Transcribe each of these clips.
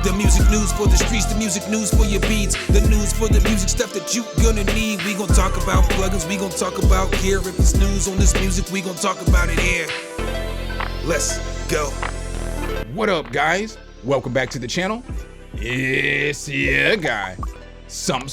The music news for the streets, the music news for your beats, the news for the music stuff that you gonna need. We gon' talk about plugins, we gon' talk about gear. If it's news on this music, we gon' talk about it here. Let's go. What up, guys? Welcome back to the channel. It's your guy, Sum.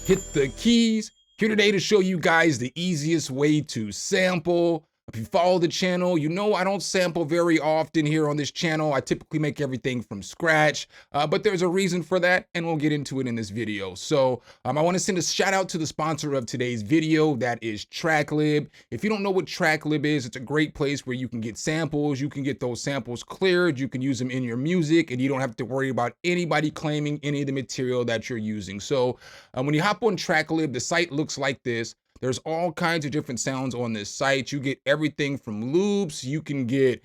Hit the keys. Here today to show you guys the easiest way to sample. If you follow the channel, you know I don't sample very often here on this channel. I typically make everything from scratch, but there's a reason for that, and we'll get into it in this video. So I want to send a shout out to the sponsor of today's video, that is TrackLib. If you don't know what TrackLib is, it's a great place where you can get samples. You can get those samples cleared. You can use them in your music, and you don't have to worry about anybody claiming any of the material that you're using. So when you hop on TrackLib, the site looks like this. There's all kinds of different sounds on this site. You get everything from loops, you can get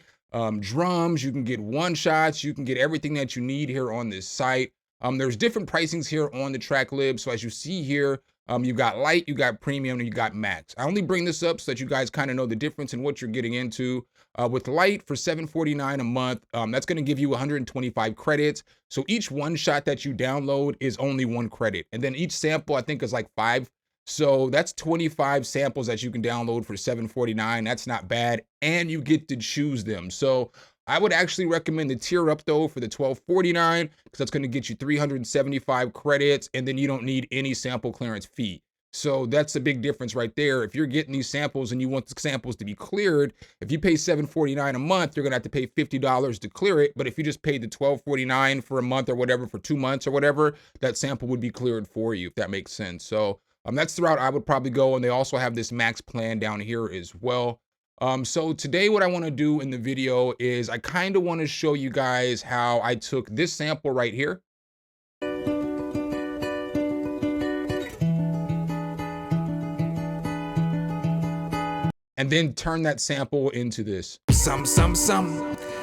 drums, you can get one-shots, you can get everything that you need here on this site. There's different pricings here on the TrackLib. So as you see here, you got light, you got premium, and you got max. I only bring this up so that you guys kind of know the difference in what you're getting into. With light for $7.49 a month, that's going to give you 125 credits. So each one shot that you download is only 1 credit. And then each sample, I think, is like 5. So that's 25 samples that you can download for $7.49. That's not bad. And you get to choose them. So I would actually recommend the tier up though for the $12.49, because that's going to get you 375 credits. And then you don't need any sample clearance fee. So that's a big difference right there. If you're getting these samples and you want the samples to be cleared, if you pay $7.49 a month, you're gonna have to pay $50 to clear it. But if you just paid the $12.49 for a month or whatever, for 2 months or whatever, that sample would be cleared for you, if that makes sense. So that's the route I would probably go. And they also have this max plan down here as well. So today what I want to do in the video is I kind of want to show you guys how I took this sample right here. And then turn that sample into this. Some.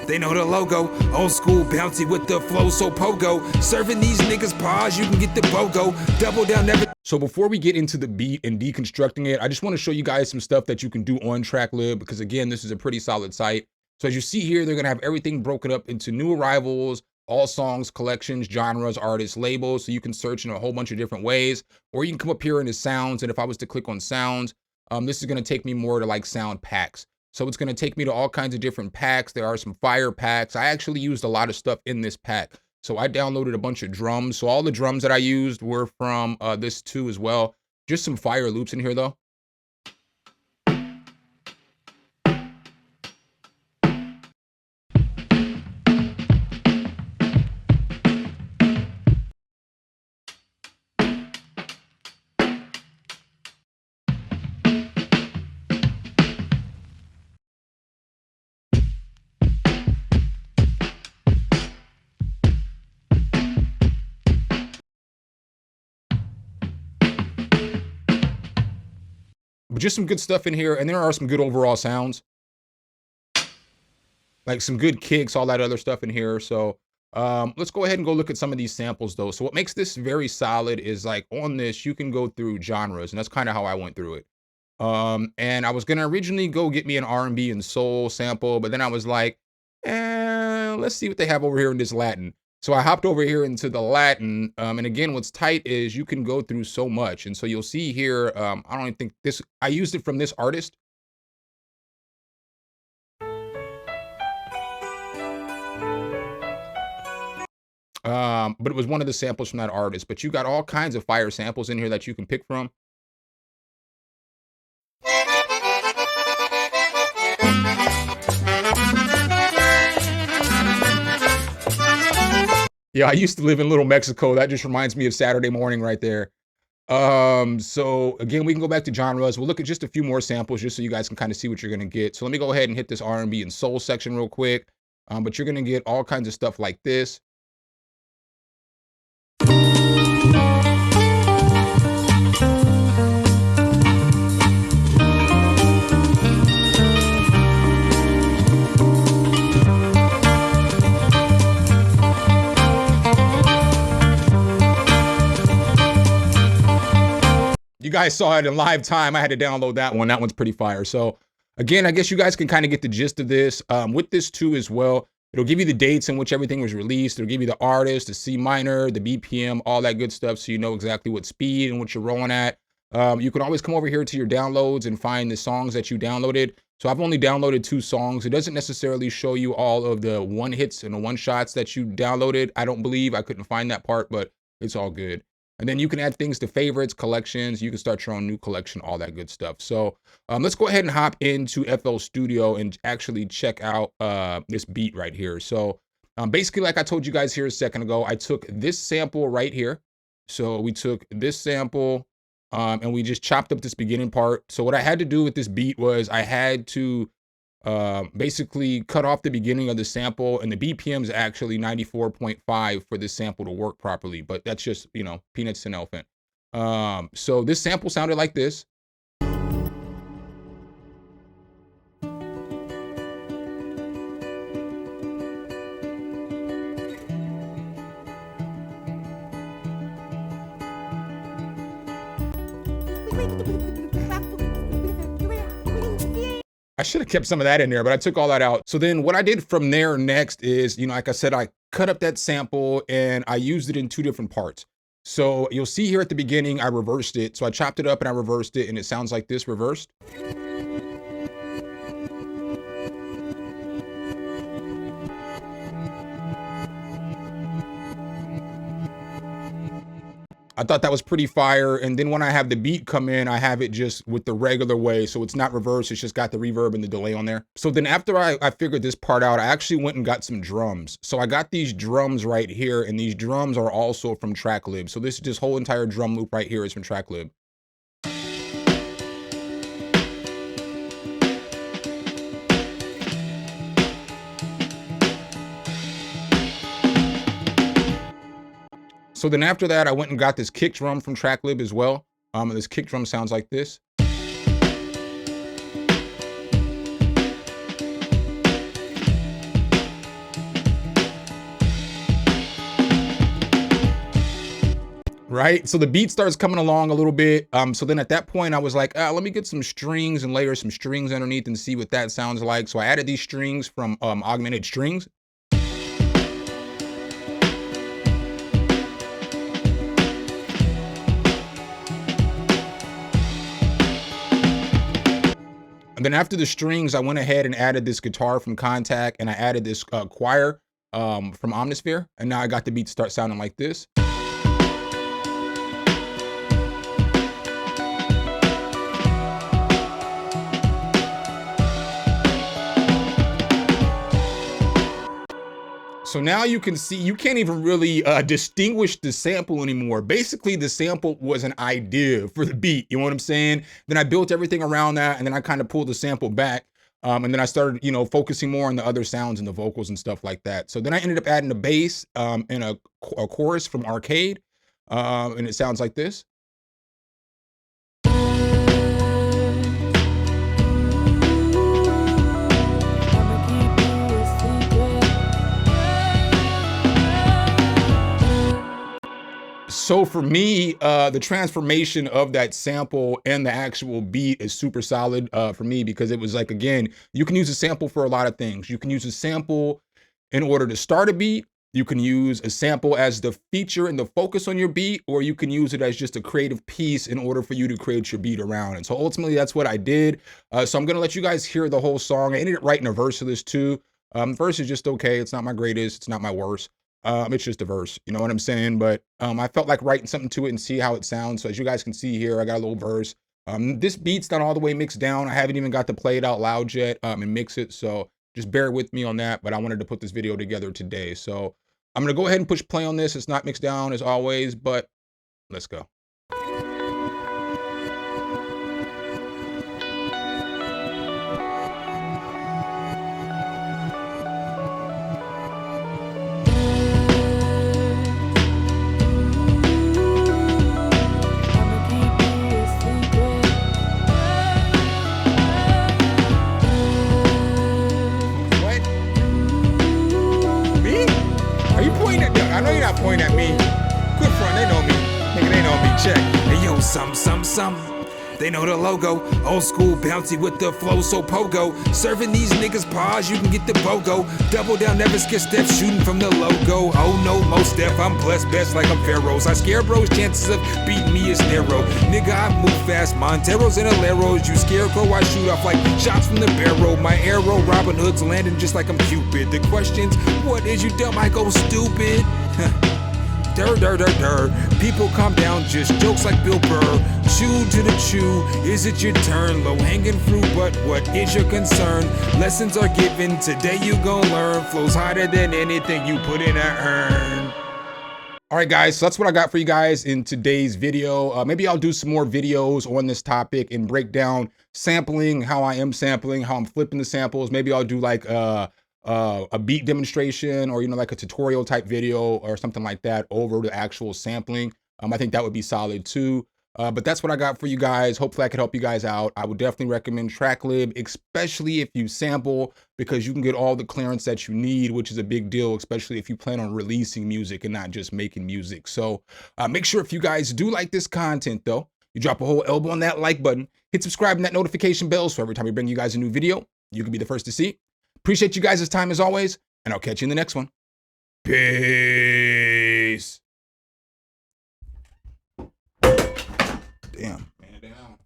They know the logo. Old school bouncy with the flow so pogo. Serving these niggas pause, you can get the BOGO. Double down, never. So before we get into the beat and deconstructing it, I just want to show you guys some stuff that you can do on TrackLib, because again, this is a pretty solid site. So as you see here, they're going to have everything broken up into new arrivals, all songs, collections, genres, artists, labels. So you can search in a whole bunch of different ways, or you can come up here into sounds. And if I was to click on sounds, this is going to take me more to like sound packs. So it's going to take me to all kinds of different packs. There are some fire packs. I actually used a lot of stuff in this pack. So I downloaded a bunch of drums. So all the drums that I used were from this too as well. Just some fire loops in here though. But just some good stuff in here. And there are some good overall sounds, like some good kicks, all that other stuff in here. So let's go ahead and go look at some of these samples though. So what makes this very solid is like on this, you can go through genres, and that's kind of how I went through it. And I was going to originally go get me an R&B and soul sample, but then I was like, let's see what they have over here in this Latin. So I hopped over here into the Latin, and again, what's tight is you can go through so much. And so you'll see here, I don't even think this, I used it from this artist. But it was one of the samples from that artist. But you got all kinds of fire samples in here that you can pick from. Yeah, I used to live in Little Mexico. That just reminds me of Saturday morning right there. So again, we can go back to genres. We'll look at just a few more samples just so you guys can kind of see what you're going to get. So let me go ahead and hit this R&B and soul section real quick. But you're going to get all kinds of stuff like this. You guys saw it in live time. I had to download that one. That one's pretty fire. So again, I guess you guys can kind of get the gist of this. With this too as well, It'll give you the dates in which everything was released. It'll give you the artist, the C minor, the BPM, all that good stuff, so you know exactly what speed and what you're rolling at. You can always come over here to your downloads and find the songs that you downloaded. So I've only downloaded 2 songs. It doesn't necessarily show you all of the one hits and the one shots that you downloaded. I don't believe. I couldn't find that part, but it's all good. And then you can add things to favorites, collections. You can start your own new collection, all that good stuff. So let's go ahead and hop into FL Studio and actually check out this beat right here. So basically, like I told you guys here a second ago, I took this sample right here. So we took this sample and we just chopped up this beginning part. So what I had to do with this beat was I had to basically cut off the beginning of the sample, and the BPM is actually 94.5 for this sample to work properly, but that's just, you know, peanuts to an elephant. So this sample sounded like this. I should have kept some of that in there, but I took all that out. So then what I did from there next is, you know, like I said, I cut up that sample and I used it in 2 different parts. So you'll see here at the beginning, I reversed it. So I chopped it up and I reversed it, and it sounds like this reversed. I thought that was pretty fire. And then when I have the beat come in, I have it just with the regular way. So it's not reversed, it's just got the reverb and the delay on there. So then after I figured this part out, I actually went and got some drums. So I got these drums right here, and these drums are also from TrackLib. So this whole entire drum loop right here is from TrackLib. So then after that, I went and got this kick drum from TrackLib as well. And this kick drum sounds like this. Right? So the beat starts coming along a little bit. So then at that point, I was like, let me get some strings and layer some strings underneath and see what that sounds like. So I added these strings from Augmented Strings. And then after the strings, I went ahead and added this guitar from Contact, and I added this choir from Omnisphere. And now I got the beat start sounding like this. So now you can see, you can't even really distinguish the sample anymore. Basically, the sample was an idea for the beat, you know what I'm saying? Then I built everything around that, and then I kind of pulled the sample back, and then I started, you know, focusing more on the other sounds and the vocals and stuff like that. So then I ended up adding a bass and a chorus from Arcade, and it sounds like this. So for me, the transformation of that sample and the actual beat is super solid for me, because it was like, again, you can use a sample for a lot of things. You can use a sample in order to start a beat. You can use a sample as the feature and the focus on your beat, or you can use it as just a creative piece in order for you to create your beat around. And so ultimately, that's what I did. So I'm gonna let you guys hear the whole song. I ended up writing a verse of this too. Verse is just okay. It's not my greatest. It's not my worst. It's just a verse, you know what I'm saying? But I felt like writing something to it and see how it sounds. So as you guys can see here, I got a little verse. This beat's not all the way mixed down. I haven't even got to play it out loud yet and mix it. So just bear with me on that. But I wanted to put this video together today. So I'm going to go ahead and push play on this. It's not mixed down as always, but let's go. I know you're not pointing at me. Good front, they know me. Nigga, they know me. Check. Hey yo, some. they know the logo. Old school bouncy with the flow so pogo. Serving these niggas pause, you can get the BOGO. Double down, never skip steps, shooting from the logo. Oh no, most step, I'm blessed best like I'm Pharaohs. I scare bros, chances of beating me is narrow. Nigga, I move fast, Monteros and Aleros. You scarecrow, I shoot off like shots from the barrel. My arrow, Robin Hood's landing just like I'm Cupid. The questions, what is you dumb? I go stupid. People calm down, just jokes like Bill Burr. Chew to the chew, is it your turn? Low hanging fruit, but what is your concern? Lessons are given, today you gon' learn. Flows hotter than anything you put in a urn. All right, guys, so that's what I got for you guys in today's video. Maybe I'll do some more videos on this topic and break down sampling, how I am sampling, how I'm flipping the samples. Maybe I'll do like a beat demonstration, or, you know, like a tutorial type video or something like that over the actual sampling. I think that would be solid too. But that's what I got for you guys. Hopefully I could help you guys out. I would definitely recommend TrackLib, especially if you sample, because you can get all the clearance that you need, which is a big deal, especially if you plan on releasing music and not just making music. So make sure, if you guys do like this content though, you drop a whole elbow on that like button, hit subscribe and that notification bell, so every time we bring you guys a new video, you can be the first to see. Appreciate you guys' time as always, and I'll catch you in the next one. Peace. Damn. Man down.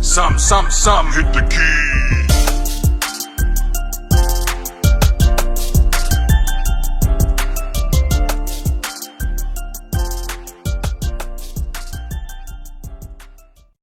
Some, hit the key.